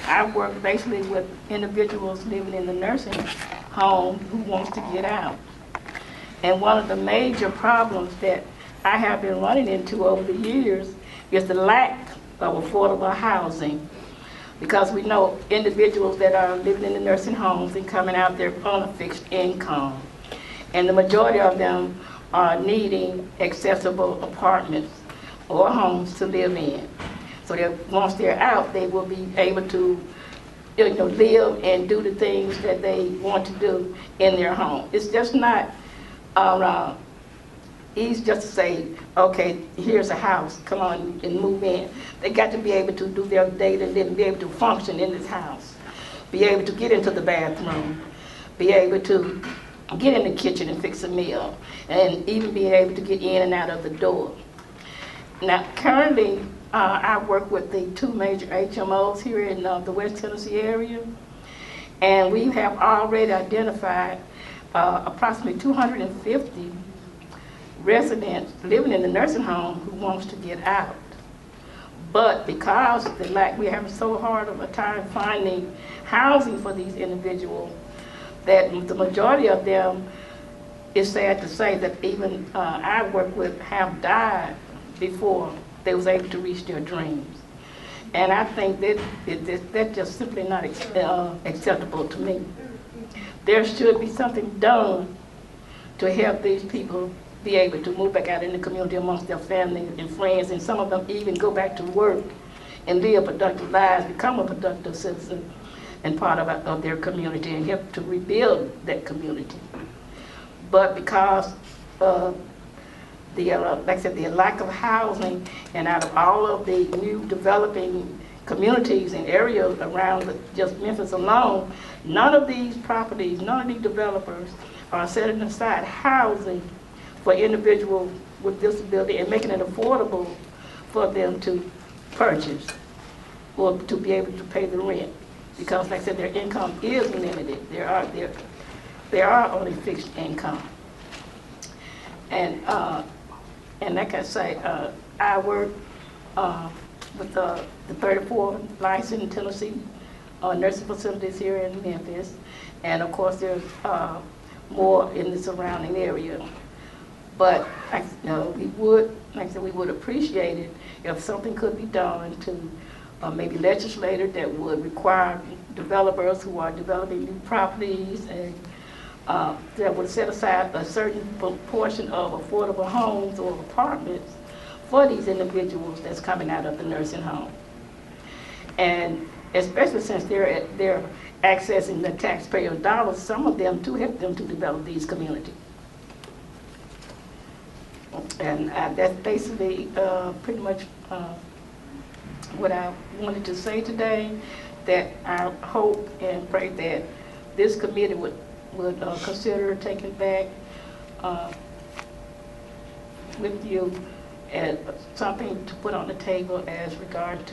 I work basically with individuals living in the nursing home who wants to get out. And one of the major problems that I have been running into over the years is the lack of affordable housing. Because we know individuals that are living in the nursing homes and coming out there on a fixed income. And the majority of them are needing accessible apartments or homes to live in. So that once they're out, they will be able to live and do the things that they want to do in their home. It's just not easy just to say, okay, here's a house, come on and move in. They got to be able to do their daily living, be able to function in this house, be able to get into the bathroom, be able to get in the kitchen and fix a meal, and even be able to get in and out of the door. Now, currently, I work with the two major HMOs here in the West Tennessee area, and we have already identified approximately 250 residents living in the nursing home who wants to get out. But because of the lack, we're having so hard of a time finding housing for these individuals that the majority of them, it's sad to say that even I work with have died before they was able to reach their dreams. And I think that that's just simply not acceptable to me. There should be something done to help these people be able to move back out in the community amongst their family and friends, and some of them even go back to work and live productive lives, become a productive citizen and part of their community and help to rebuild that community. But because of the, like I said, the lack of housing, and out of all of the new developing communities and areas around just Memphis alone, none of these properties, none of these developers are setting aside housing for individuals with disability and making it affordable for them to purchase or to be able to pay the rent. Because like I said, their income is limited. They are only fixed income. And like I say, I work with the 34 licensed Tennessee nursing facilities here in Memphis. And of course, there's more in the surrounding area. But we would, like I said, we would appreciate it if something could be done to maybe legislate that would require developers who are developing new properties and that would set aside a certain proportion of affordable homes or apartments for these individuals that's coming out of the nursing home. And especially since they're accessing the taxpayer dollars, some of them to help them to develop these communities. And that's basically pretty much what I wanted to say today, that I hope and pray that this committee would consider taking back with you as something to put on the table in regards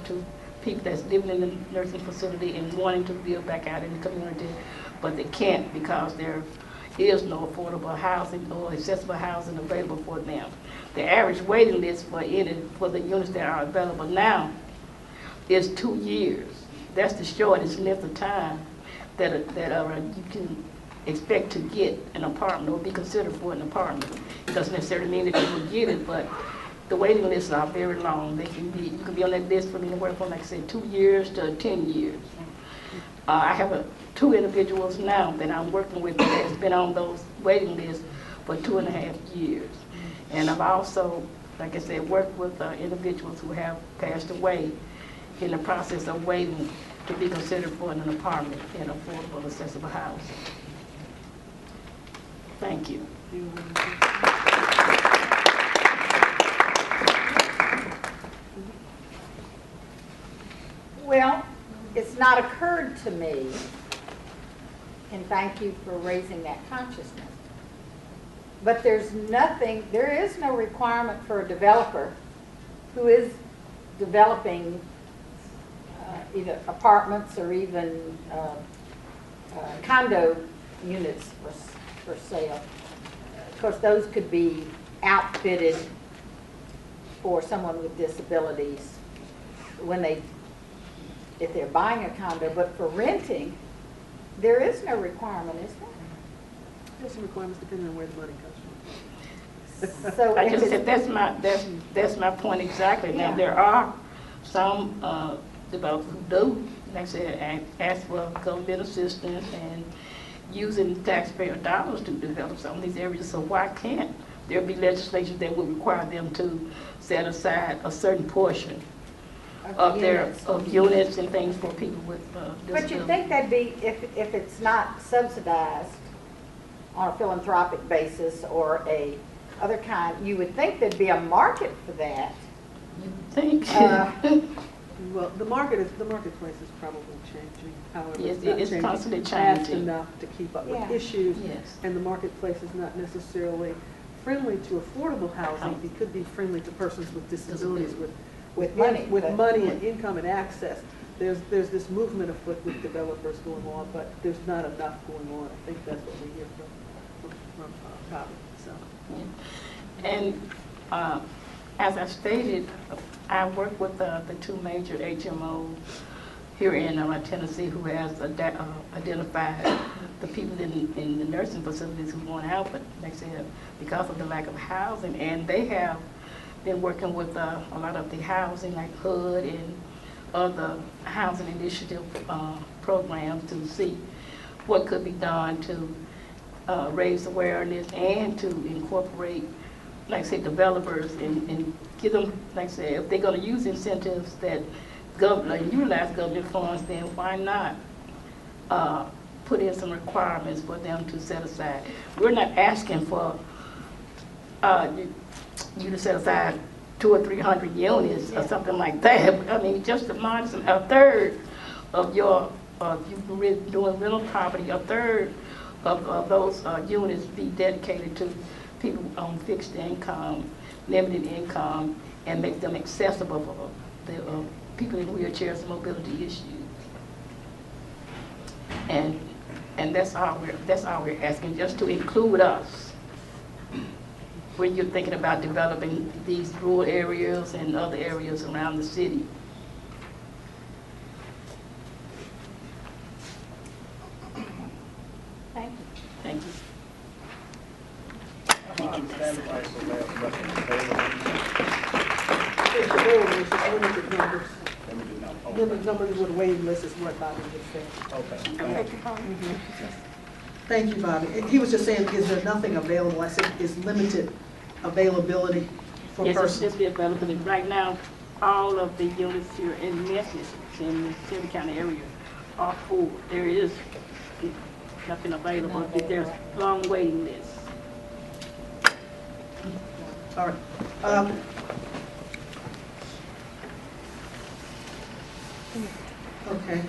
to people that's living in the nursing facility and wanting to build back out in the community, but they can't because there is no affordable housing or accessible housing available for them. The average waiting list for the units that are available now is 2 years. That's the shortest length of time that you can expect to get an apartment or be considered for an apartment. It doesn't necessarily mean that you will get it, but the waiting lists are very long. You can be on that list from anywhere from, like I said, 2 years to 10 years. I have 2 individuals now that I'm working with that has been on those waiting lists for 2.5 years. And I've also, like I said, worked with individuals who have passed away in the process of waiting to be considered for an apartment in affordable, accessible housing. Thank you. Well, it's not occurred to me, and thank you for raising that consciousness, but there is no requirement for a developer who is developing either apartments or even condo units for sale. Of course, those could be outfitted for someone with disabilities when they if they're buying a condo, but for renting, there is no requirement, is there? There's some requirements depending on where the money comes from. So Like I if said, it's, that's my point exactly. Now, Yeah. there are some developers who do, like I said, ask for government assistance and using taxpayer dollars to develop some of these areas. So why can't there be legislation that would require them to set aside a certain portion of their units and things for people with disabilities? but you'd think that'd be, if it's not subsidized on a philanthropic basis or a other kind, you would think there'd be a market for that. You think? Well, the marketplace is probably changing. However, Yes, it's not it's changing constantly fast changing. enough to keep up with Yeah. issues. Yes. And the marketplace is not necessarily friendly to affordable housing. It could be friendly to persons with disabilities With money, with but- money and income and access. There's this movement afoot with developers going on, but there's not enough going on. I think that's what we hear from Bobbie. So. And as I stated, I work with the two major HMOs here in Tennessee who has identified the people in the nursing facilities who want out, but like I said, because of the lack of housing, and they have been working with a lot of the housing like HUD and other housing initiative programs to see what could be done to raise awareness and to incorporate, like I said, developers and give them, like I said, if they're going to use incentives that utilize government funds, then why not put in some requirements for them to set aside? We're not asking for you to set aside 200 or 300 units or something like that. I mean, just a third of your, you've doing rental property, a third of those units be dedicated to people on fixed income, limited income, and make them accessible for the people in wheelchairs and mobility issues. And that's all we're asking, just to include us when you're thinking about developing these rural areas and other areas around the city. Thank you. Thank you. It's available, it's just limited numbers. Limited numbers with a waiting list is what Bobbie just said. Okay. Thank you, Bobbie. He was just saying, is there nothing available? I said, is limited availability for Yes, it's persons. simply available. Right now, all of the units here in Memphis, in the Shelby County area, are full. There is nothing available. There's long waiting lists. All right. Okay.